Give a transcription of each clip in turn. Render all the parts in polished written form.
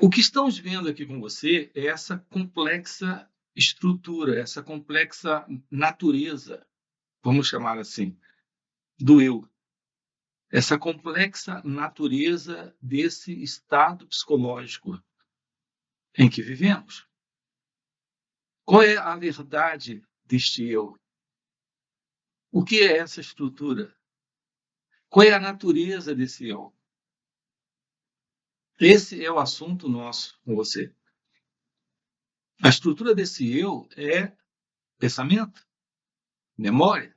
O que estamos vendo aqui com você é essa complexa estrutura, essa complexa natureza, vamos chamar assim, do eu. Essa complexa natureza desse estado psicológico em que vivemos. Qual é a verdade deste eu? O que é essa estrutura? Qual é a natureza desse eu? Esse é o assunto nosso com você. A estrutura desse eu é pensamento, memória,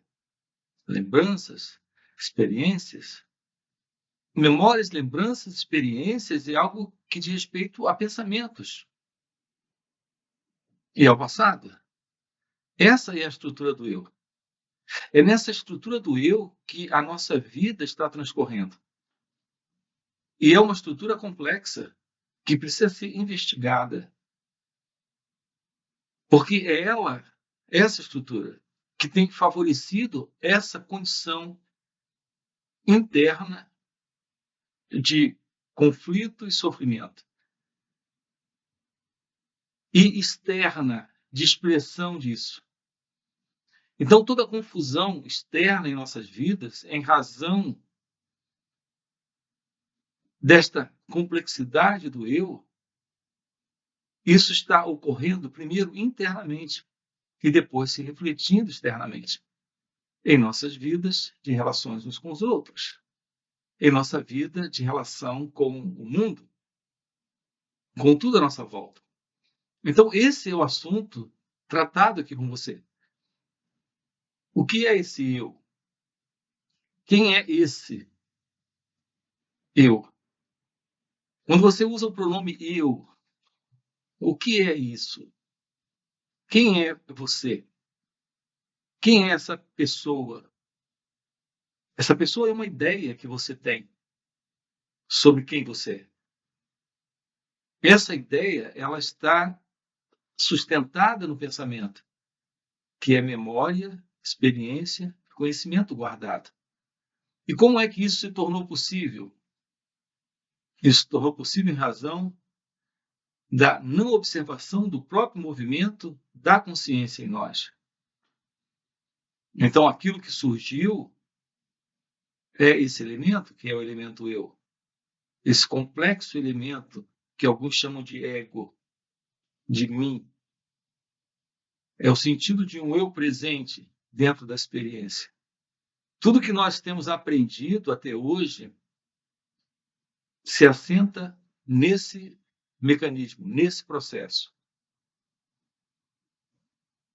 lembranças, experiências. Memórias, lembranças, experiências é algo que diz respeito a pensamentos e ao passado. Essa é a estrutura do eu. É nessa estrutura do eu que a nossa vida está transcorrendo. E é uma estrutura complexa que precisa ser investigada. Porque é ela, essa estrutura, que tem favorecido essa condição interna de conflito e sofrimento. E externa de expressão disso. Então, toda a confusão externa em nossas vidas, em razão desta complexidade do eu, isso está ocorrendo primeiro internamente e depois se refletindo externamente em nossas vidas de relações uns com os outros, em nossa vida de relação com o mundo, com tudo à nossa volta. Então, esse é o assunto tratado aqui com você. O que é esse eu? Quem é esse eu? Quando você usa o pronome eu, o que é isso? Quem é você? Quem é essa pessoa? Essa pessoa é uma ideia que você tem sobre quem você é. Essa ideia, ela está sustentada no pensamento, que é memória, experiência, conhecimento guardado. E como é que isso se tornou possível? Isso se tornou possível em razão da não observação do próprio movimento da consciência em nós. Então, aquilo que surgiu é esse elemento, que é o elemento eu. Esse complexo elemento que alguns chamam de ego, de mim. É o sentido de um eu presente dentro da experiência. Tudo que nós temos aprendido até hoje se assenta nesse mecanismo, nesse processo.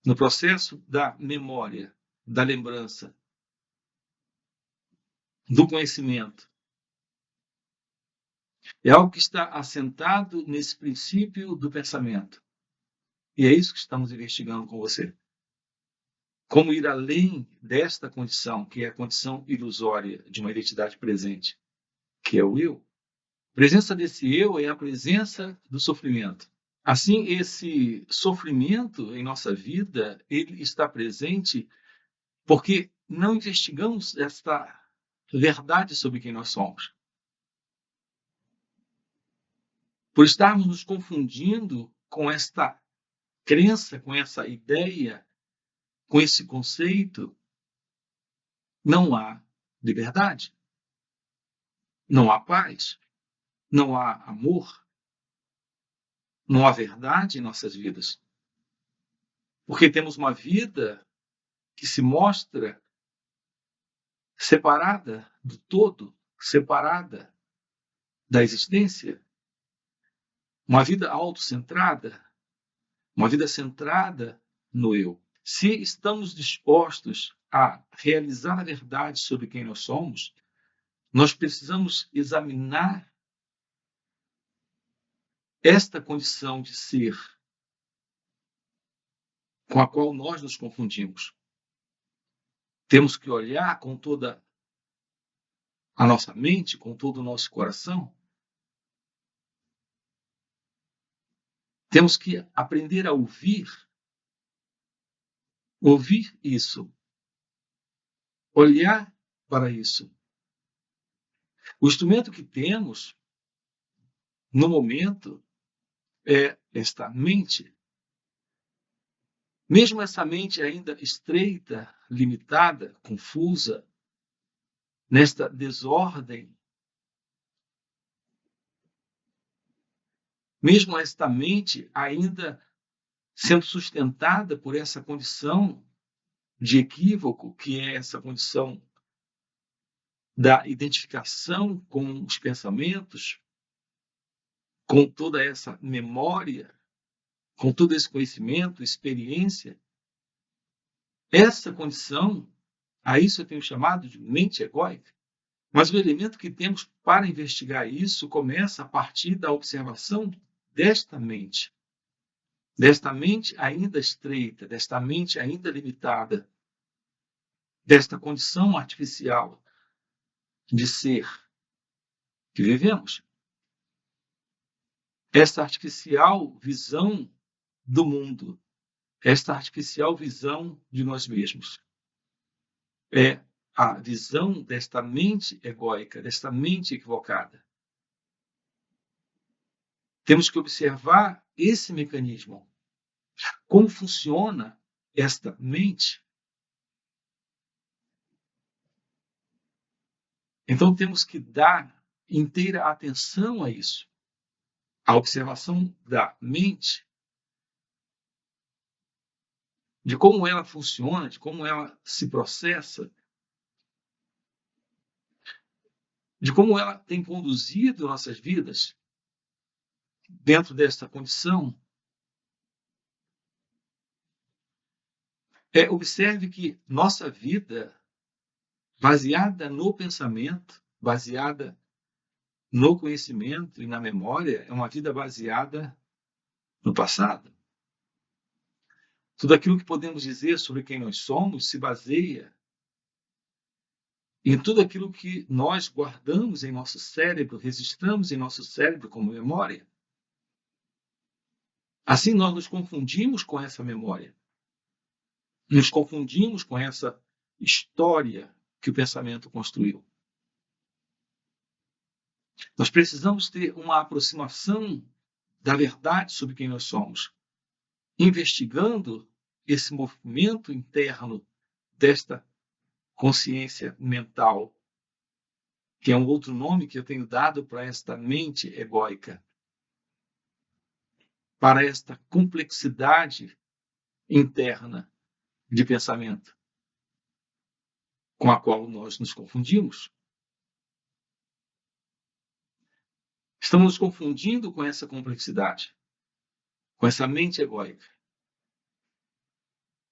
No processo da memória, da lembrança, do conhecimento. É algo que está assentado nesse princípio do pensamento. E é isso que estamos investigando com você. Como ir além desta condição, que é a condição ilusória de uma identidade presente, que é o eu. A presença desse eu é a presença do sofrimento. Assim, esse sofrimento em nossa vida, ele está presente porque não investigamos esta verdade sobre quem nós somos. Por estarmos nos confundindo com esta crença, com essa ideia, com esse conceito, não há liberdade, não há paz, não há amor, não há verdade em nossas vidas. Porque temos uma vida que se mostra separada do todo, separada da existência. Uma vida autocentrada, uma vida centrada no eu. Se estamos dispostos a realizar a verdade sobre quem nós somos, nós precisamos examinar esta condição de ser com a qual nós nos confundimos. Temos que olhar com toda a nossa mente, com todo o nosso coração. Temos que aprender a ouvir isso, olhar para isso. O instrumento que temos, no momento, é esta mente, mesmo essa mente ainda estreita, limitada, confusa, nesta desordem, mesmo esta mente ainda sendo sustentada por essa condição de equívoco, que é essa condição da identificação com os pensamentos, com toda essa memória, com todo esse conhecimento, experiência, essa condição, a isso eu tenho chamado de mente egóica. Mas o elemento que temos para investigar isso começa a partir da observação desta mente ainda estreita, desta mente ainda limitada, desta condição artificial de ser que vivemos. Esta artificial visão do mundo, esta artificial visão de nós mesmos. É a visão desta mente egóica, desta mente equivocada. Temos que observar esse mecanismo. Como funciona esta mente? Então temos que dar inteira atenção a isso. A observação da mente, de como ela funciona, de como ela se processa, de como ela tem conduzido nossas vidas dentro desta condição. Observe que nossa vida, baseada no pensamento, baseada no conhecimento e na memória, é uma vida baseada no passado. Tudo aquilo que podemos dizer sobre quem nós somos se baseia em tudo aquilo que nós guardamos em nosso cérebro, registramos em nosso cérebro como memória. Assim, nós nos confundimos com essa memória. Nos confundimos com essa história que o pensamento construiu. Nós precisamos ter uma aproximação da verdade sobre quem nós somos, investigando esse movimento interno desta consciência mental, que é um outro nome que eu tenho dado para esta mente egóica, para esta complexidade interna de pensamento com a qual nós nos confundimos. Estamos nos confundindo com essa complexidade, com essa mente egóica,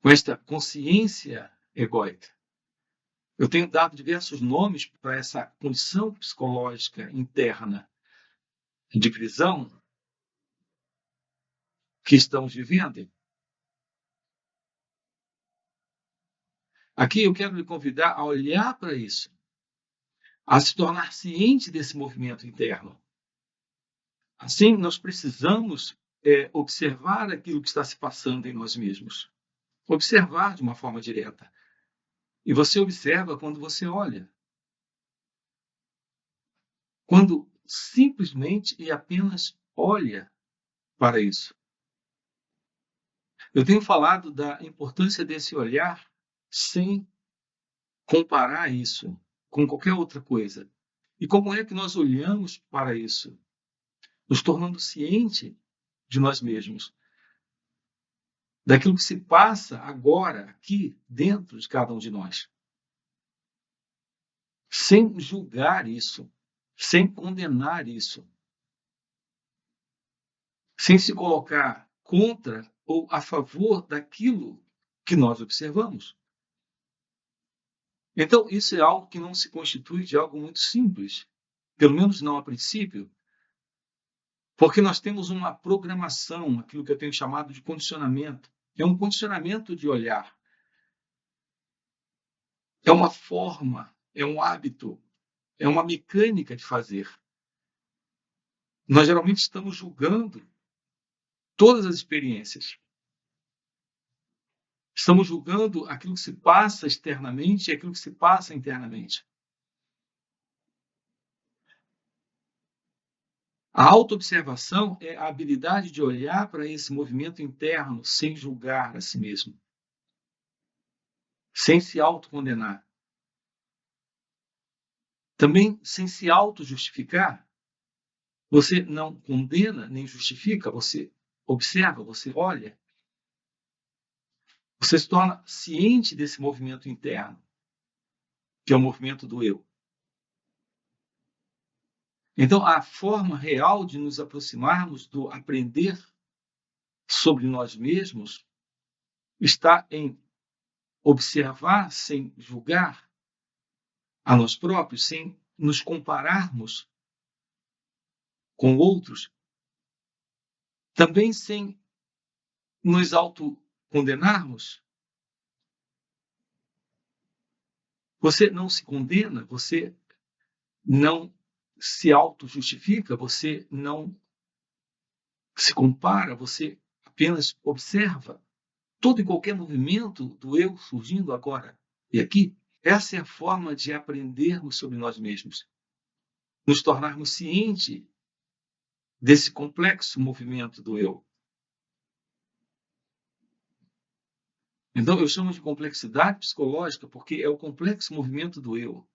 com esta consciência egóica. Eu tenho dado diversos nomes para essa condição psicológica interna de prisão que estamos vivendo. Aqui eu quero lhe convidar a olhar para isso, a se tornar ciente desse movimento interno. Assim, nós precisamos observar aquilo que está se passando em nós mesmos. Observar de uma forma direta. E você observa quando você olha. Quando simplesmente e apenas olha para isso. Eu tenho falado da importância desse olhar sem comparar isso com qualquer outra coisa. E como é que nós olhamos para isso? Nos tornando ciente de nós mesmos. Daquilo que se passa agora, aqui, dentro de cada um de nós. Sem julgar isso, sem condenar isso. Sem se colocar contra ou a favor daquilo que nós observamos. Então, isso é algo que não se constitui de algo muito simples, pelo menos não a princípio, porque nós temos uma programação, aquilo que eu tenho chamado de condicionamento. É um condicionamento de olhar. É uma forma, é um hábito, é uma mecânica de fazer. Nós geralmente estamos julgando todas as experiências. Estamos julgando aquilo que se passa externamente e aquilo que se passa internamente. A autoobservação é a habilidade de olhar para esse movimento interno sem julgar a si mesmo, sem se autocondenar, também sem se auto-justificar. Você não condena nem justifica, você observa, você olha. Você se torna ciente desse movimento interno, que é o movimento do eu. Então, a forma real de nos aproximarmos do aprender sobre nós mesmos está em observar sem julgar a nós próprios, sem nos compararmos com outros, também sem nos autocondenarmos. Você não se condena, você não se auto-justifica, você não se compara, você apenas observa todo e qualquer movimento do eu surgindo agora e aqui. Essa é a forma de aprendermos sobre nós mesmos, nos tornarmos cientes desse complexo movimento do eu. Então, eu chamo de complexidade psicológica porque é o complexo movimento do eu.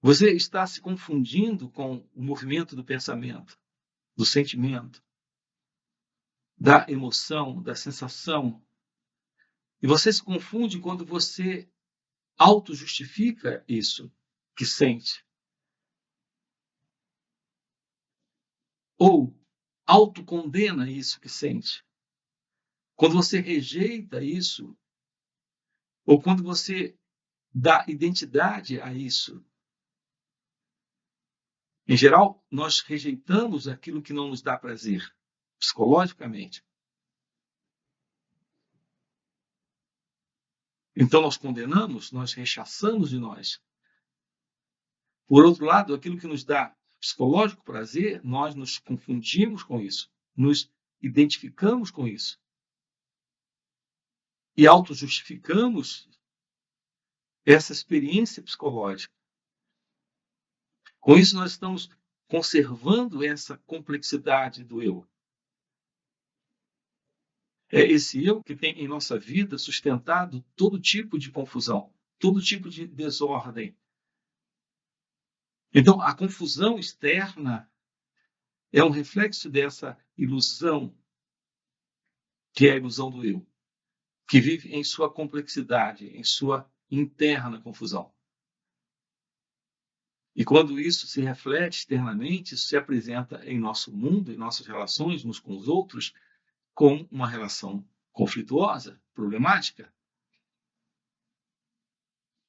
Você está se confundindo com o movimento do pensamento, do sentimento, da emoção, da sensação. E você se confunde quando você auto-justifica isso que sente. Ou autocondena isso que sente. Quando você rejeita isso, ou quando você dá identidade a isso. Em geral, nós rejeitamos aquilo que não nos dá prazer, psicologicamente. Então, nós condenamos, nós rechaçamos de nós. Por outro lado, aquilo que nos dá psicológico prazer, nós nos confundimos com isso, nos identificamos com isso. E auto-justificamos essa experiência psicológica. Com isso, nós estamos conservando essa complexidade do eu. É esse eu que tem em nossa vida sustentado todo tipo de confusão, todo tipo de desordem. Então, a confusão externa é um reflexo dessa ilusão, que é a ilusão do eu, que vive em sua complexidade, em sua interna confusão. E quando isso se reflete externamente, isso se apresenta em nosso mundo, em nossas relações uns com os outros, com uma relação conflituosa, problemática,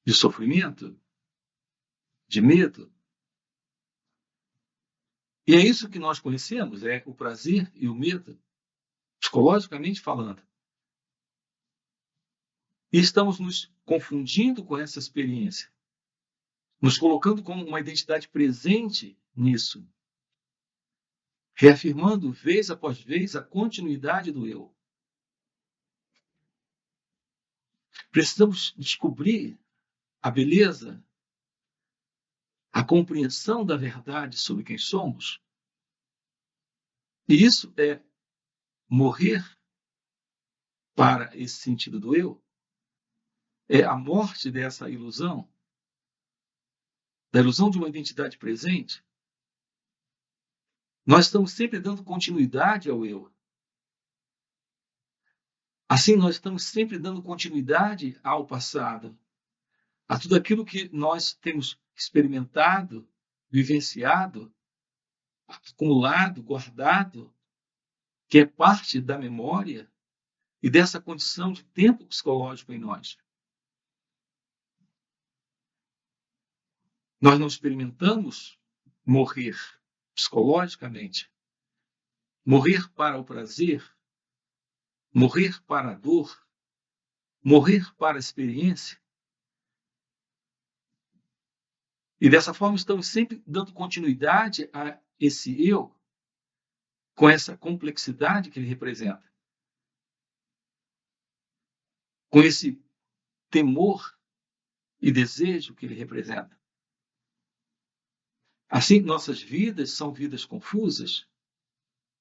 de sofrimento, de medo. E é isso que nós conhecemos, é o prazer e o medo, psicologicamente falando. E estamos nos confundindo com essa experiência, nos colocando como uma identidade presente nisso, reafirmando vez após vez a continuidade do eu. Precisamos descobrir a beleza, a compreensão da verdade sobre quem somos. E isso é morrer para esse sentido do eu, é a morte dessa ilusão, da ilusão de uma identidade presente. Nós estamos sempre dando continuidade ao eu. Assim, nós estamos sempre dando continuidade ao passado, a tudo aquilo que nós temos experimentado, vivenciado, acumulado, guardado, que é parte da memória e dessa condição de tempo psicológico em nós. Nós não experimentamos morrer psicologicamente, morrer para o prazer, morrer para a dor, morrer para a experiência. E dessa forma estamos sempre dando continuidade a esse eu, com essa complexidade que ele representa, com esse temor e desejo que ele representa. Assim, nossas vidas são vidas confusas,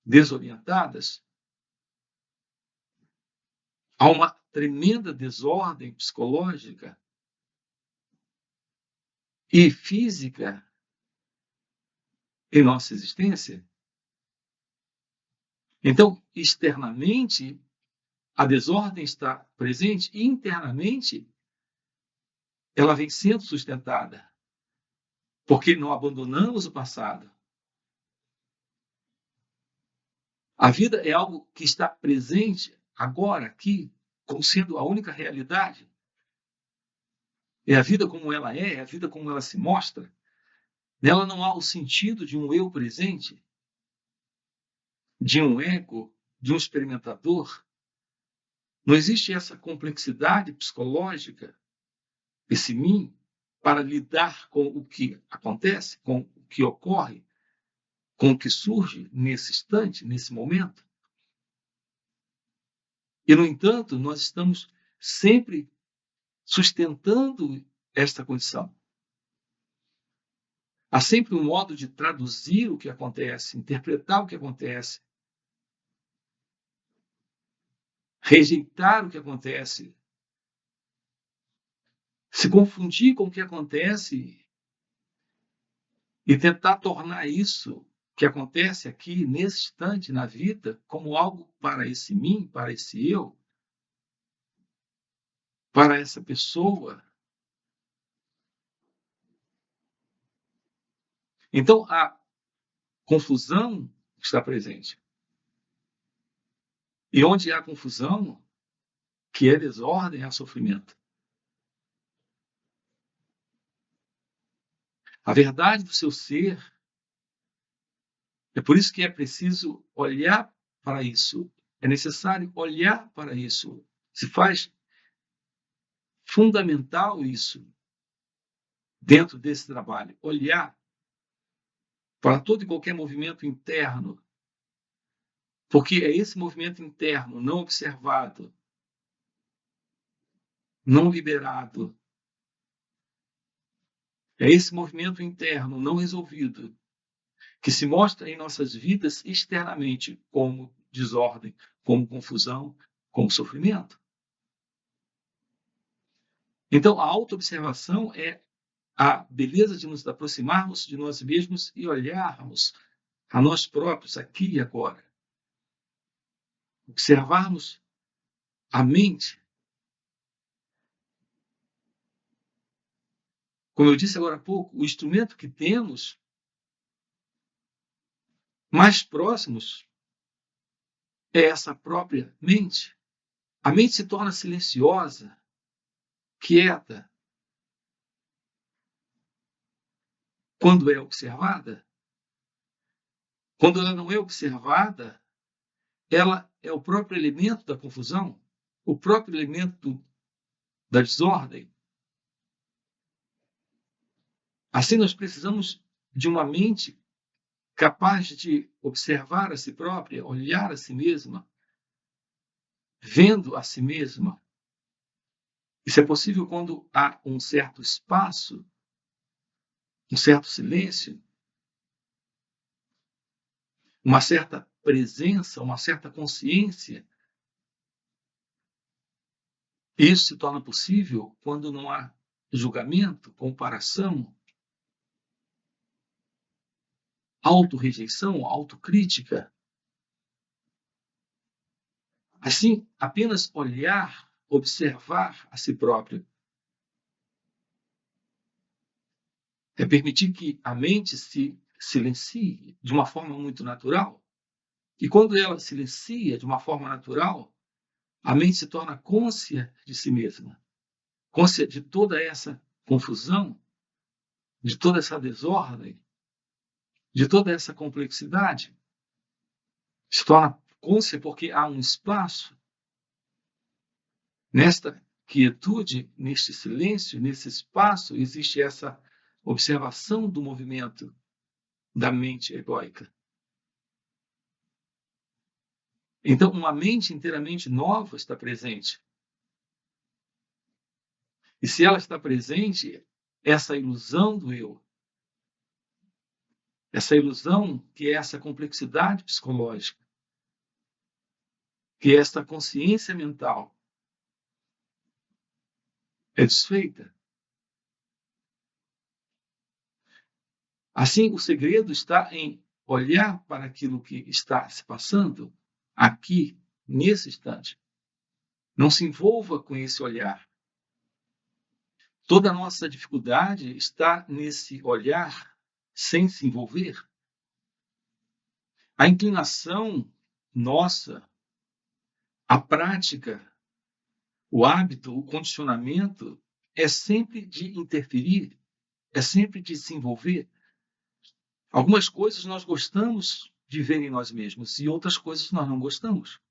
desorientadas. Há uma tremenda desordem psicológica e física em nossa existência. Então, externamente, a desordem está presente e internamente ela vem sendo sustentada, porque não abandonamos o passado. A vida é algo que está presente agora, aqui, como sendo a única realidade. É a vida como ela é a vida como ela se mostra. Nela não há o sentido de um eu presente, de um ego, de um experimentador. Não existe essa complexidade psicológica, esse mim, para lidar com o que acontece, com o que ocorre, com o que surge nesse instante, nesse momento. E, no entanto, nós estamos sempre sustentando esta condição. Há sempre um modo de traduzir o que acontece, interpretar o que acontece, rejeitar o que acontece, se confundir com o que acontece e tentar tornar isso que acontece aqui, nesse instante, na vida, como algo para esse mim, para esse eu, para essa pessoa. Então, a confusão está presente. E onde há confusão, que é desordem, há sofrimento. A verdade do seu ser, é por isso que é preciso olhar para isso. É necessário olhar para isso. Se faz fundamental isso dentro desse trabalho. Olhar para todo e qualquer movimento interno. Porque é esse movimento interno não observado, não liberado, é esse movimento interno não resolvido que se mostra em nossas vidas externamente como desordem, como confusão, como sofrimento. Então, a autoobservação é a beleza de nos aproximarmos de nós mesmos e olharmos a nós próprios aqui e agora. Observarmos a mente. Como eu disse agora há pouco, o instrumento que temos mais próximos é essa própria mente. A mente se torna silenciosa, quieta, quando é observada. Quando ela não é observada, ela é o próprio elemento da confusão, o próprio elemento da desordem. Assim, nós precisamos de uma mente capaz de observar a si própria, olhar a si mesma, vendo a si mesma. Isso é possível quando há um certo espaço, um certo silêncio, uma certa presença, uma certa consciência. Isso se torna possível quando não há julgamento, comparação, autorrejeição, autocrítica. Assim, apenas olhar, observar a si próprio é permitir que a mente se silencie de uma forma muito natural. E quando ela silencia de uma forma natural, a mente se torna cônscia de si mesma, cônscia de toda essa confusão, de toda essa desordem, de toda essa complexidade. Se torna cônscia porque há um espaço nesta quietude, neste silêncio, nesse espaço, existe essa observação do movimento da mente egóica. Então, uma mente inteiramente nova está presente. E se ela está presente, essa ilusão do eu, essa ilusão, que é essa complexidade psicológica, que é essa consciência mental, é desfeita. Assim, o segredo está em olhar para aquilo que está se passando aqui, nesse instante. Não se envolva com esse olhar. Toda a nossa dificuldade está nesse olhar sem se envolver. A inclinação nossa, a prática, o hábito, o condicionamento é sempre de interferir, é sempre de se envolver. Algumas coisas nós gostamos de ver em nós mesmos e outras coisas nós não gostamos.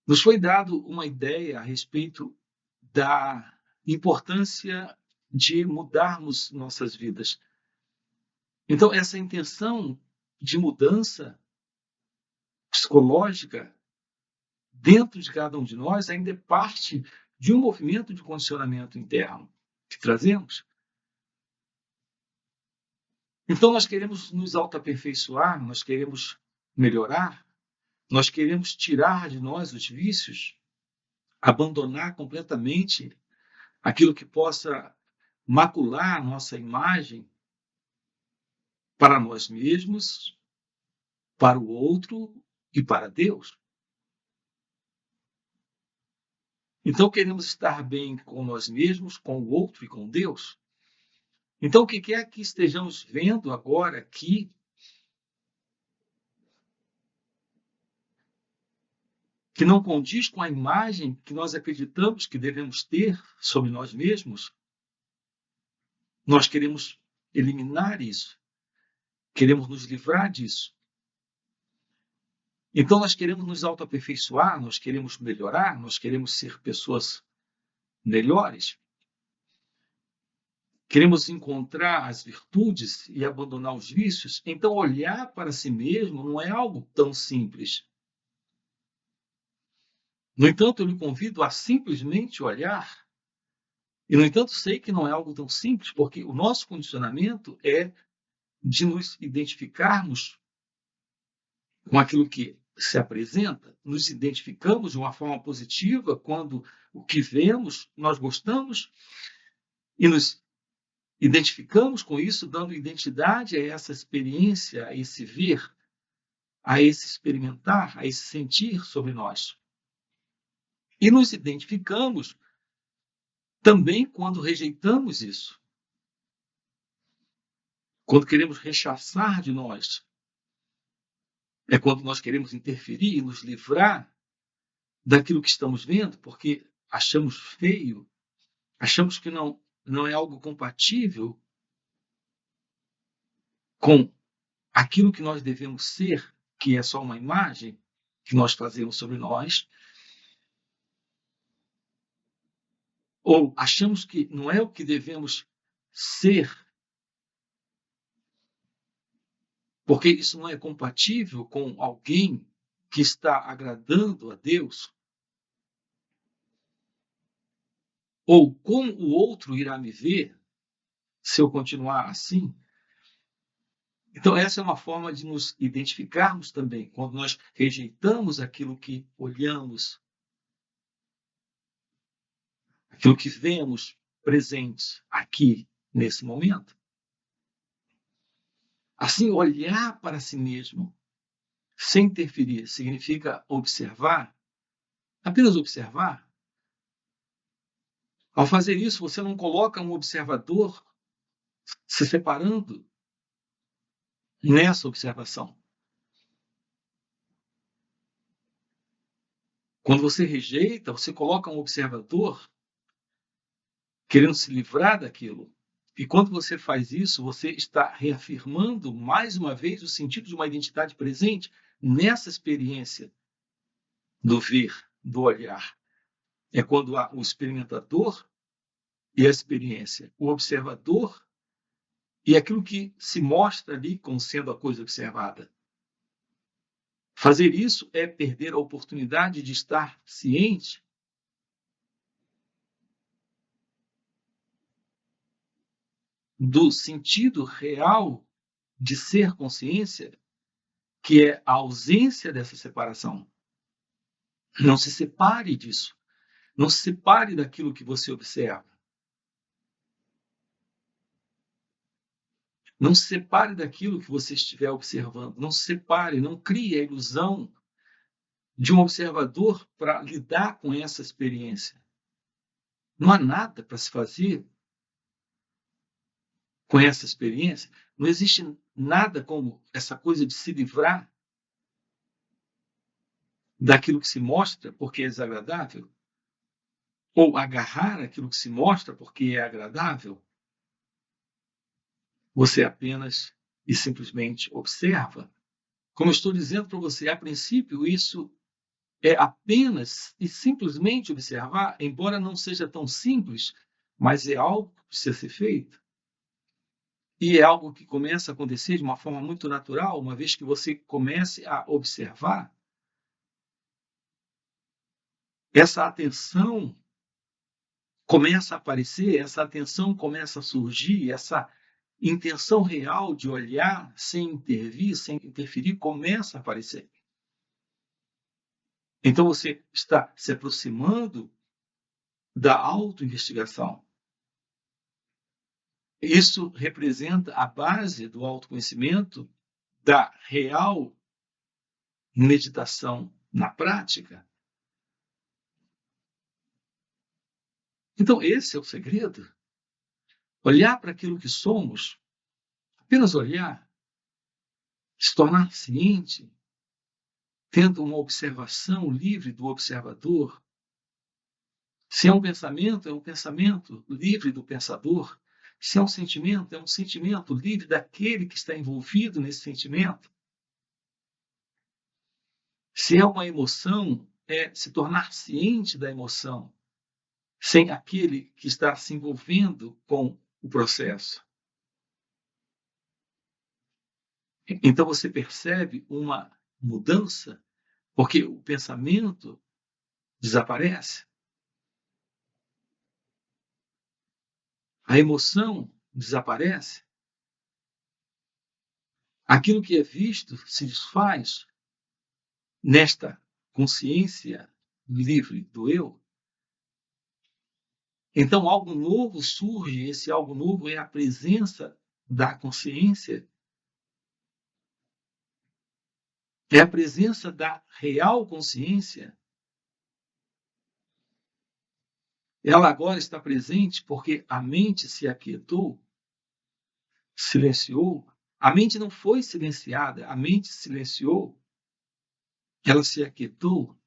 Nos foi dado uma ideia a respeito da importância de mudarmos nossas vidas. Então, essa intenção de mudança psicológica dentro de cada um de nós ainda é parte de um movimento de condicionamento interno que trazemos. Então, nós queremos nos autoaperfeiçoar, nós queremos melhorar, nós queremos tirar de nós os vícios, abandonar completamente aquilo que possa macular a nossa imagem para nós mesmos, para o outro e para Deus. Então, queremos estar bem com nós mesmos, com o outro e com Deus. Então, o que quer que estejamos vendo agora aqui, que não condiz com a imagem que nós acreditamos que devemos ter sobre nós mesmos, nós queremos eliminar isso. Queremos nos livrar disso. Então, nós queremos nos autoaperfeiçoar, nós queremos melhorar, nós queremos ser pessoas melhores. Queremos encontrar as virtudes e abandonar os vícios. Então, olhar para si mesmo não é algo tão simples. No entanto, eu lhe convido a simplesmente olhar. E, no entanto, sei que não é algo tão simples, porque o nosso condicionamento é de nos identificarmos com aquilo que se apresenta, nos identificamos de uma forma positiva quando o que vemos nós gostamos e nos identificamos com isso, dando identidade a essa experiência, a esse ver, a esse experimentar, a esse sentir sobre nós. E nos identificamos também quando rejeitamos isso, quando queremos rechaçar de nós. É quando nós queremos interferir e nos livrar daquilo que estamos vendo, porque achamos feio, achamos que não é algo compatível com aquilo que nós devemos ser, que é só uma imagem que nós fazemos sobre nós, ou achamos que não é o que devemos ser, porque isso não é compatível com alguém que está agradando a Deus, ou como o outro irá me ver se eu continuar assim. Então, essa é uma forma de nos identificarmos também, quando nós rejeitamos aquilo que olhamos, aquilo que vemos presente aqui, nesse momento. Assim, olhar para si mesmo, sem interferir, significa observar, apenas observar. Ao fazer isso, você não coloca um observador se separando nessa observação. Quando você rejeita, você coloca um observador querendo se livrar daquilo. E quando você faz isso, você está reafirmando mais uma vez o sentido de uma identidade presente nessa experiência do ver, do olhar. É quando há o experimentador e a experiência, o observador e aquilo que se mostra ali como sendo a coisa observada. Fazer isso é perder a oportunidade de estar ciente do sentido real de ser consciência, que é a ausência dessa separação. Não se separe disso. Não se separe daquilo que você observa. Não se separe daquilo que você estiver observando. Não se separe, não crie a ilusão de um observador para lidar com essa experiência. Não há nada para se fazer com essa experiência. Não existe nada como essa coisa de se livrar daquilo que se mostra porque é desagradável, ou agarrar aquilo que se mostra porque é agradável. Você apenas e simplesmente observa. Como eu estou dizendo para você, a princípio, isso é apenas e simplesmente observar, embora não seja tão simples, mas é algo que precisa ser feito. E é algo que começa a acontecer de uma forma muito natural, uma vez que você comece a observar. Essa atenção começa a aparecer, essa atenção começa a surgir, essa intenção real de olhar sem intervir, sem interferir, começa a aparecer. Então você está se aproximando da autoinvestigação. Isso representa a base do autoconhecimento, da real meditação na prática. Então esse é o segredo. Olhar para aquilo que somos, apenas olhar, se tornar ciente, tendo uma observação livre do observador. Se é um pensamento livre do pensador. Se é um sentimento livre daquele que está envolvido nesse sentimento. Se é uma emoção, é se tornar ciente da emoção, sem aquele que está se envolvendo com o processo. Então você percebe uma mudança, porque o pensamento desaparece. A emoção desaparece. Aquilo que é visto se desfaz nesta consciência livre do eu. Então algo novo surge, esse algo novo é a presença da consciência. É a presença da real consciência. Ela agora está presente porque a mente se aquietou, silenciou. A mente não foi silenciada, a mente silenciou. Ela se aquietou.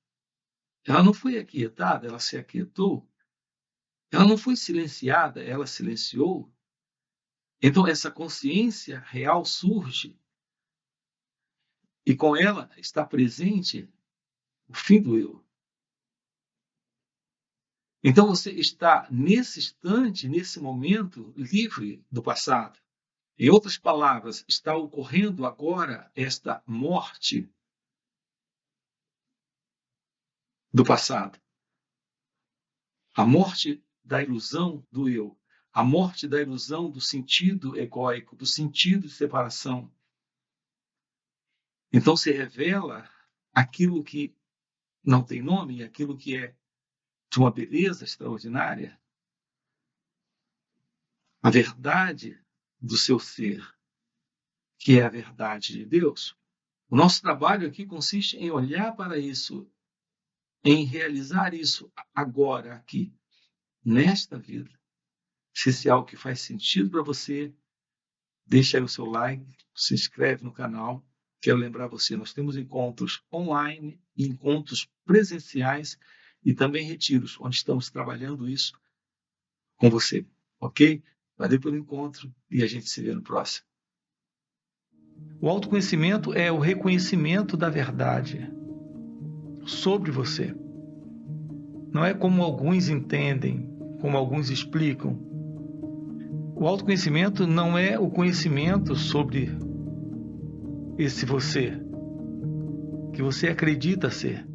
Ela não foi aquietada, ela se aquietou. Ela não foi silenciada, ela silenciou. Então essa consciência real surge. E com ela está presente o fim do eu. Então você está nesse instante, nesse momento, livre do passado. Em outras palavras, está ocorrendo agora esta morte do passado. A morte da ilusão do eu. A morte da ilusão do sentido egóico, do sentido de separação. Então se revela aquilo que não tem nome, aquilo que é de uma beleza extraordinária. A verdade do seu ser, que é a verdade de Deus. O nosso trabalho aqui consiste em olhar para isso, em realizar isso agora, aqui, nesta vida. Se esse é algo que faz sentido para você, deixa aí o seu like, se inscreve no canal. Quero lembrar você, nós temos encontros online, encontros presenciais e também retiros, onde estamos trabalhando isso com você, ok? Valeu pelo encontro e a gente se vê no próximo. O autoconhecimento é o reconhecimento da verdade sobre você. Não é como alguns entendem, como alguns explicam. O autoconhecimento não é o conhecimento sobre esse você, que você acredita ser.